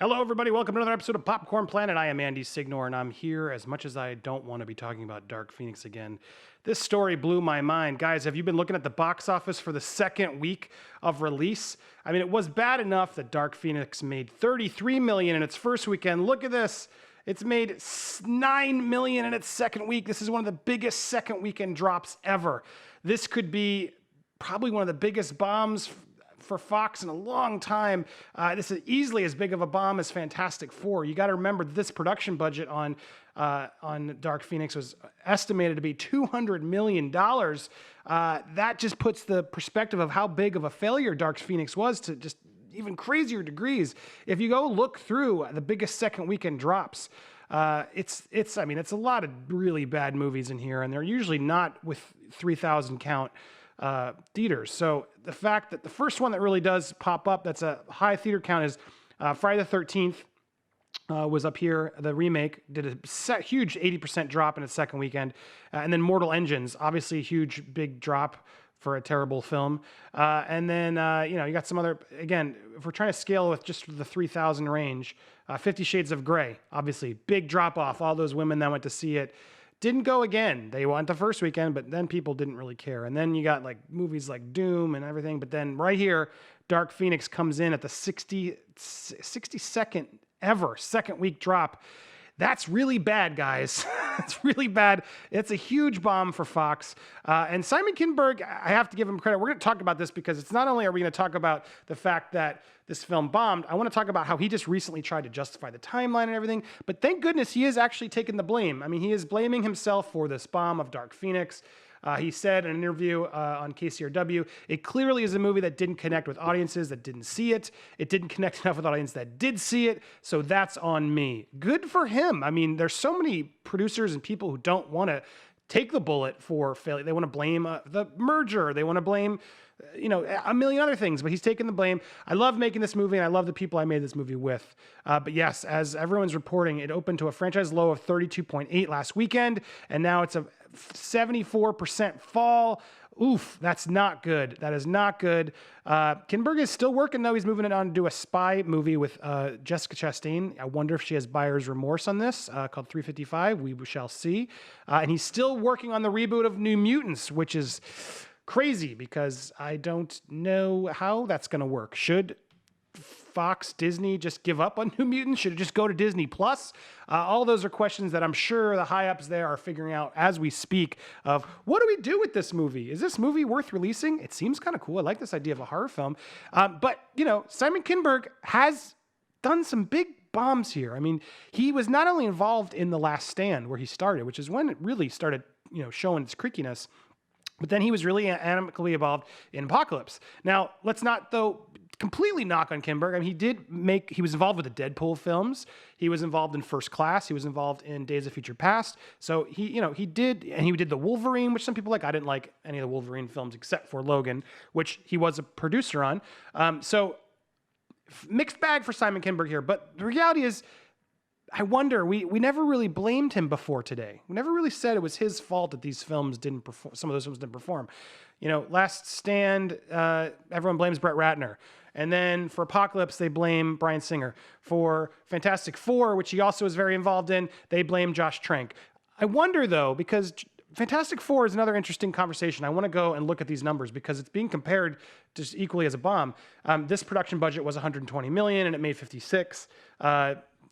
Hello, everybody. Welcome to another episode of Popcorn Planet. I am Andy Signore, and I'm here as much as I don't want to be talking about Dark Phoenix again. This story blew my mind. Guys, have you been looking at the box office for the second week of release? I mean, it was bad enough that Dark Phoenix made $33 million in its first weekend. Look at this. It's made $9 million in its second week. This is one of the biggest second weekend drops ever. This could be probably one of the biggest bombs for Fox in a long time. This is easily as big of a bomb as Fantastic Four. You got to remember this production budget on Dark Phoenix was estimated to be $200 million. That just puts the perspective of how big of a failure Dark Phoenix was to just even crazier degrees. If you go look through the biggest second weekend drops, it's a lot of really bad movies in here, and they're usually not with 3,000 count theaters. So the fact that the first one that really does pop up, that's a high theater count, is Friday the 13th was up here. The remake did a huge 80% drop in its second weekend. And then Mortal Engines, obviously a huge, big drop for a terrible film. And then, you got some other, again, if we're trying to scale with just the 3,000 range, 50 Shades of Grey, obviously, big drop off. All those women that went to see it didn't go again. They went the first weekend, but then people didn't really care. And then you got like movies like Doom and everything. But then right here, Dark Phoenix comes in at the 62nd ever second week drop. That's really bad, guys. It's really bad. It's a huge bomb for Fox. And Simon Kinberg, I have to give him credit. We're going to talk about this because it's not only are we going to talk about the fact that this film bombed, I want to talk about how he just recently tried to justify the timeline and everything. But thank goodness he is actually taking the blame. I mean, he is blaming himself for this bomb of Dark Phoenix. He said in an interview on KCRW, it clearly is a movie that didn't connect with audiences that didn't see it. It didn't connect enough with audience that did see it. So that's on me. Good for him. I mean, there's so many producers and people who don't want to take the bullet for failure. They want to blame the merger. They want to blame, a million other things, but he's taking the blame. I love making this movie, and I love the people I made this movie with. But yes, as everyone's reporting, it opened to a franchise low of 32.8 last weekend, and now it's a 74% fall. Oof, that's not good. That is not good. Kinberg is still working, though. He's moving it on to do a spy movie with Jessica Chastain. I wonder if she has buyer's remorse on this, called 355. We shall see. And he's still working on the reboot of New Mutants, which is crazy because I don't know how that's going to work. Should Fox, Disney just give up on New Mutants? Should it just go to Disney Plus? All those are questions that I'm sure the high ups there are figuring out as we speak of what do we do with this movie? Is this movie worth releasing? It seems kind of cool. I like this idea of a horror film. But Simon Kinberg has done some big bombs here. I mean, he was not only involved in The Last Stand where he started, which is when it really started, showing its creakiness, but then he was really amicably involved in Apocalypse. Now, let's not, though, completely knock on Kinberg. I mean, he was involved with the Deadpool films. He was involved in First Class. He was involved in Days of Future Past. So he did the Wolverine, which some people like. I didn't like any of the Wolverine films except for Logan, which he was a producer on. So mixed bag for Simon Kinberg here. But the reality is, I wonder, we never really blamed him before today. We never really said it was his fault that these films didn't perform. Some of those films didn't perform. Last Stand, everyone blames Brett Ratner. And then for Apocalypse, they blame Bryan Singer. For Fantastic Four, which he also was very involved in, they blame Josh Trank. I wonder, though, because Fantastic Four is another interesting conversation. I want to go and look at these numbers because it's being compared just equally as a bomb. This production budget was $120 million, and it made 56.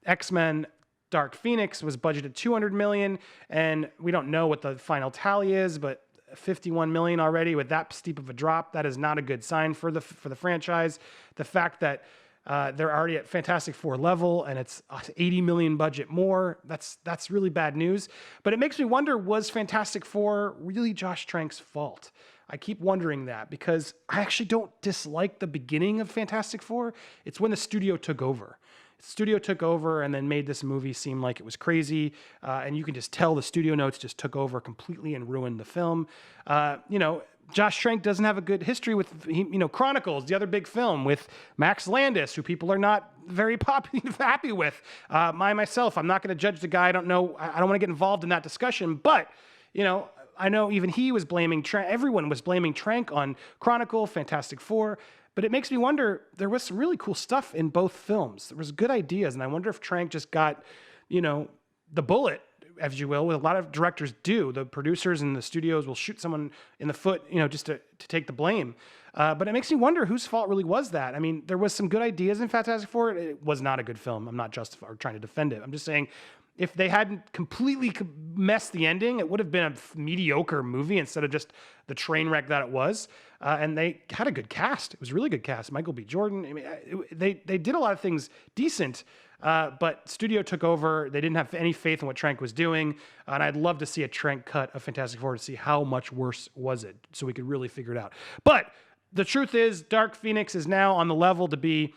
X-Men Dark Phoenix was budgeted $200 million, and we don't know what the final tally is, but $51 million already with that steep of a drop, that is not a good sign for the franchise. The fact that they're already at Fantastic Four level and it's $80 million budget more, that's really bad news. But it makes me wonder, was Fantastic Four really Josh Trank's fault? I keep wondering that because I actually don't dislike the beginning of Fantastic Four. It's when the studio took over. Studio took over and then made this movie seem like it was crazy. And you can just tell the studio notes just took over completely and ruined the film. Josh Trank doesn't have a good history with, Chronicles, the other big film with Max Landis, who people are not very happy with. Myself, I'm not going to judge the guy. I don't know. I don't want to get involved in that discussion, but, I know even he was blaming Trank. Everyone was blaming Trank on Chronicle, Fantastic Four. But it makes me wonder, there was some really cool stuff in both films. There was good ideas, and I wonder if Trank just got, the bullet, as you will, what a lot of directors do. The producers and the studios will shoot someone in the foot, just to take the blame. But it makes me wonder whose fault really was that. I mean, there was some good ideas in Fantastic Four. It was not a good film. I'm not justifying or trying to defend it. I'm just saying, if they hadn't completely messed the ending, it would have been a mediocre movie instead of just the train wreck that it was. And they had a good cast. It was a really good cast. Michael B. Jordan. I mean, they did a lot of things decent, but studio took over. They didn't have any faith in what Trank was doing. And I'd love to see a Trank cut of Fantastic Four to see how much worse was it, so we could really figure it out. But the truth is, Dark Phoenix is now on the level to be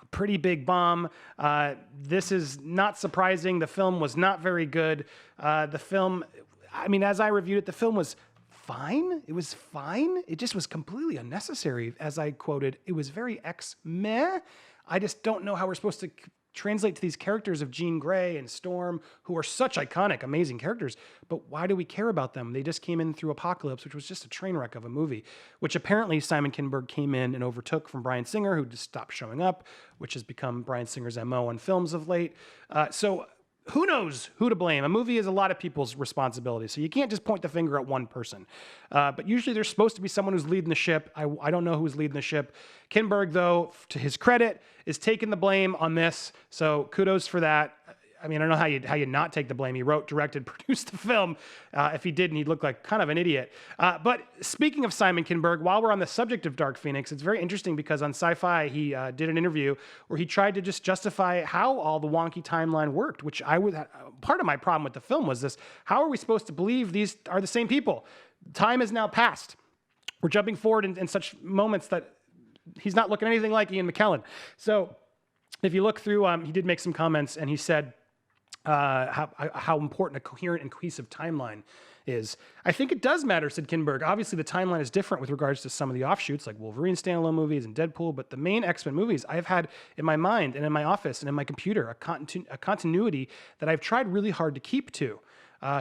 a pretty big bomb. This is not surprising. The film was not very good. The film, I mean, as I reviewed it, the film was fine. It was fine. It just was completely unnecessary. As I quoted, it was very meh. I just don't know how we're supposed to translate to these characters of Jean Grey and Storm, who are such iconic, amazing characters, but why do we care about them? They just came in through Apocalypse, which was just a train wreck of a movie, which apparently Simon Kinberg came in and overtook from Bryan Singer, who just stopped showing up, which has become Bryan Singer's MO on films of late. So who knows who to blame? A movie is a lot of people's responsibility, so you can't just point the finger at one person. But usually there's supposed to be someone who's leading the ship. I don't know who's leading the ship. Kinberg, though, to his credit, is taking the blame on this, so kudos for that. I mean, I don't know how you not take the blame. He wrote, directed, produced the film. If he didn't, he'd look like kind of an idiot. But speaking of Simon Kinberg, while we're on the subject of Dark Phoenix, it's very interesting because on Sci-Fi, he did an interview where he tried to just justify how all the wonky timeline worked, which part of my problem with the film was this: how are we supposed to believe these are the same people? Time has now passed. We're jumping forward in such moments that he's not looking anything like Ian McKellen. So if you look through, he did make some comments, and he said, how important a coherent and cohesive timeline is. I think it does matter, said Kinberg. Obviously, the timeline is different with regards to some of the offshoots, like Wolverine standalone movies and Deadpool, but the main X-Men movies I've had in my mind and in my office and in my computer, a continuity that I've tried really hard to keep to.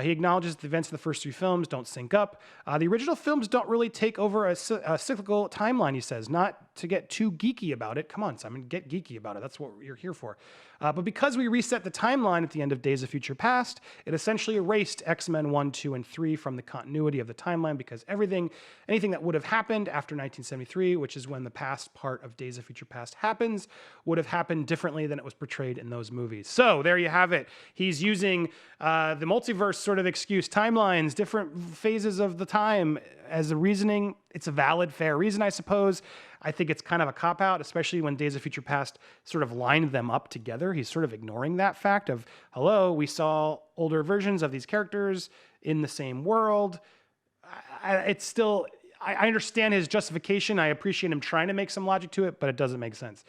He acknowledges the events of the first three films don't sync up. The original films don't really take over a cyclical timeline, he says. Not to get too geeky about it. Come on, Simon, get geeky about it. That's what you're here for. But because we reset the timeline at the end of Days of Future Past, it essentially erased X-Men 1, 2, and 3 from the continuity of the timeline, because anything that would have happened after 1973, which is when the past part of Days of Future Past happens, would have happened differently than it was portrayed in those movies. So there you have it. He's using the multiverse sort of excuse, timelines, different phases of the time as a reasoning. It's a valid, fair reason, I suppose. I think it's kind of a cop-out, especially when Days of Future Past sort of lined them up together. He's sort of ignoring that fact of, hello, we saw older versions of these characters in the same world. It's still, I understand his justification. I appreciate him trying to make some logic to it, but it doesn't make sense.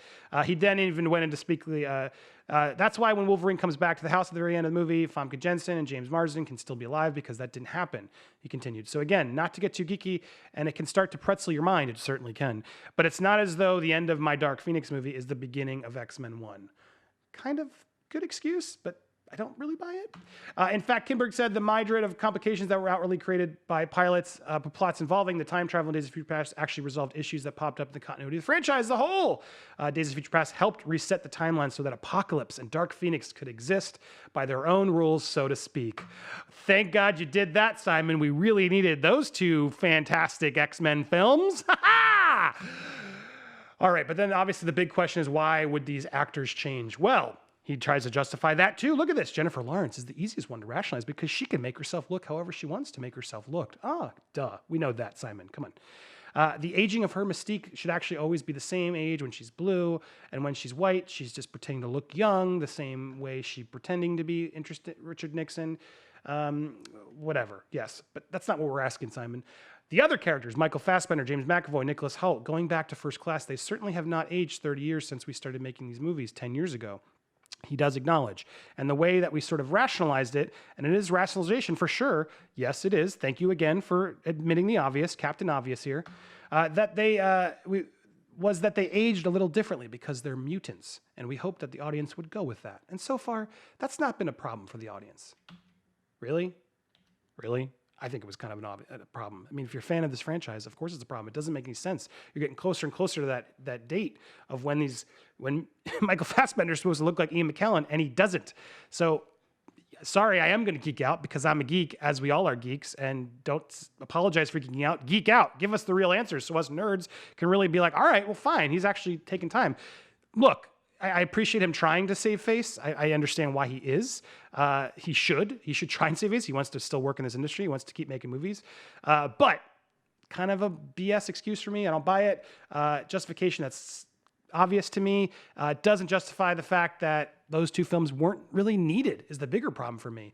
He then even went into that's why when Wolverine comes back to the house at the very end of the movie, Famke Janssen and James Marsden can still be alive, because that didn't happen, he continued. So again, not to get too geeky, and it can start to pretzel your mind, it certainly can. But it's not as though the end of my Dark Phoenix movie is the beginning of X-Men 1. Kind of good excuse, but I don't really buy it. In fact, Kinberg said the myriad of complications that were outwardly created by plots involving the time travel in Days of Future Past actually resolved issues that popped up in the continuity of the franchise as a whole. Days of Future Past helped reset the timeline so that Apocalypse and Dark Phoenix could exist by their own rules, so to speak. Thank God you did that, Simon. We really needed those two fantastic X-Men films. All right, but then obviously the big question is, why would these actors change? Well, he tries to justify that too. Look at this. Jennifer Lawrence is the easiest one to rationalize, because she can make herself look however she wants to make herself look. Duh. We know that, Simon. Come on. The aging of her Mystique should actually always be the same age when she's blue, and when she's white, she's just pretending to look young, the same way she's pretending to be interested in Richard Nixon. Whatever. Yes, but that's not what we're asking, Simon. The other characters, Michael Fassbender, James McAvoy, Nicholas Hoult, going back to First Class, they certainly have not aged 30 years since we started making these movies 10 years ago. He does acknowledge. And the way that we sort of rationalized it, and it is rationalization for sure, yes, it is. Thank you again for admitting the obvious, Captain Obvious here, that they aged a little differently because they're mutants. And we hoped that the audience would go with that. And so far, that's not been a problem for the audience. Really? I think it was kind of a problem. I mean, if you're a fan of this franchise, of course it's a problem. It doesn't make any sense. You're getting closer and closer to that date of when Michael Fassbender's supposed to look like Ian McKellen, and he doesn't. So sorry, I am going to geek out because I'm a geek, as we all are geeks, and don't apologize for geeking out. Geek out. Give us the real answers so us nerds can really be like, all right, well, fine. He's actually taking time. Look, I appreciate him trying to save face. I understand why he is. He should try and save face. He wants to still work in this industry. He wants to keep making movies. But kind of a BS excuse for me. I don't buy it. Justification that's obvious to me. Doesn't justify the fact that those two films weren't really needed is the bigger problem for me.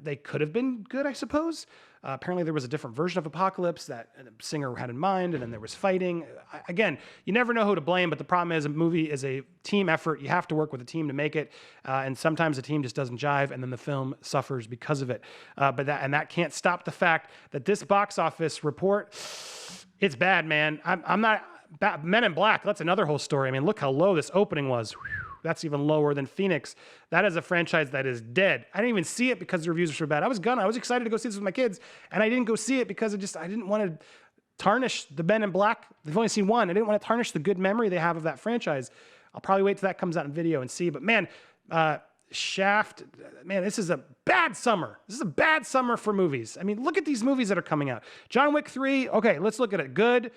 They could have been good, I suppose. Apparently there was a different version of Apocalypse that the singer had in mind, and then there was fighting. Again, you never know who to blame, but the problem is a movie is a team effort. You have to work with a team to make it, and sometimes the team just doesn't jive, and then the film suffers because of it. But that can't stop the fact that this box office report, it's bad, man. I'm not... Men in Black, that's another whole story. I mean, look how low this opening was. Whew, that's even lower than Phoenix. That is a franchise that is dead. I didn't even see it because the reviews were so bad. I was excited to go see this with my kids, and I didn't go see it because I didn't want to tarnish the Men in Black. They've only seen one. I didn't want to tarnish the good memory they have of that franchise. I'll probably wait till that comes out in video and see. But man, Shaft, man, this is a bad summer. This is a bad summer for movies. I mean, look at these movies that are coming out. John Wick 3, okay, let's look at it. Good.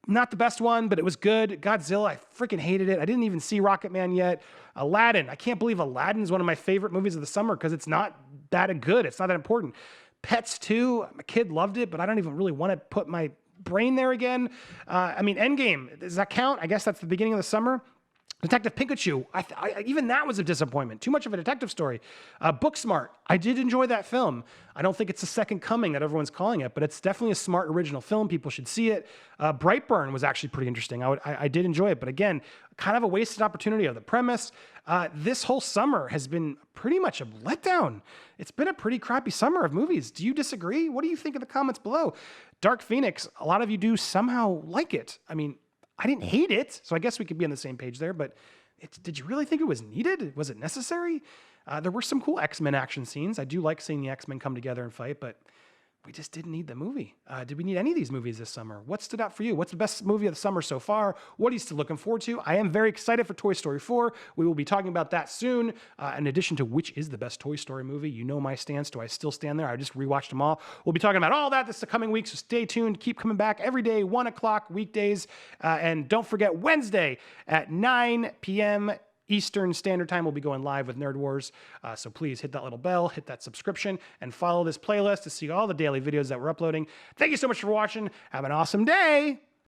Not the best one, but it was good. Godzilla, I freaking hated it. I didn't even see Rocket Man yet. Aladdin, I can't believe Aladdin is one of my favorite movies of the summer because it's not that good. It's not that important. Pets 2, my kid loved it, but I don't even really want to put my brain there again. I mean, Endgame, does that count? I guess that's the beginning of the summer. Detective Pikachu, even that was a disappointment. Too much of a detective story. Booksmart, I did enjoy that film. I don't think it's the second coming that everyone's calling it, but it's definitely a smart original film. People should see it. Brightburn was actually pretty interesting. I did enjoy it, but again, kind of a wasted opportunity of the premise. This whole summer has been pretty much a letdown. It's been a pretty crappy summer of movies. Do you disagree? What do you think in the comments below? Dark Phoenix, a lot of you do somehow like it. I mean, I didn't hate it, so I guess we could be on the same page there, but did you really think it was needed? Was it necessary? There were some cool X-Men action scenes. I do like seeing the X-Men come together and fight, but we just didn't need the movie. Did we need any of these movies this summer? What stood out for you? What's the best movie of the summer so far? What are you still looking forward to? I am very excited for Toy Story 4. We will be talking about that soon. In addition to which is the best Toy Story movie. You know my stance. Do I still stand there? I just rewatched them all. We'll be talking about all that this coming week, so stay tuned. Keep coming back every day, 1 o'clock, weekdays. And don't forget, Wednesday at 9 p.m. Eastern Standard Time, we'll be going live with Nerd Wars. So please hit that little bell, hit that subscription, and follow this playlist to see all the daily videos that we're uploading. Thank you so much for watching. Have an awesome day.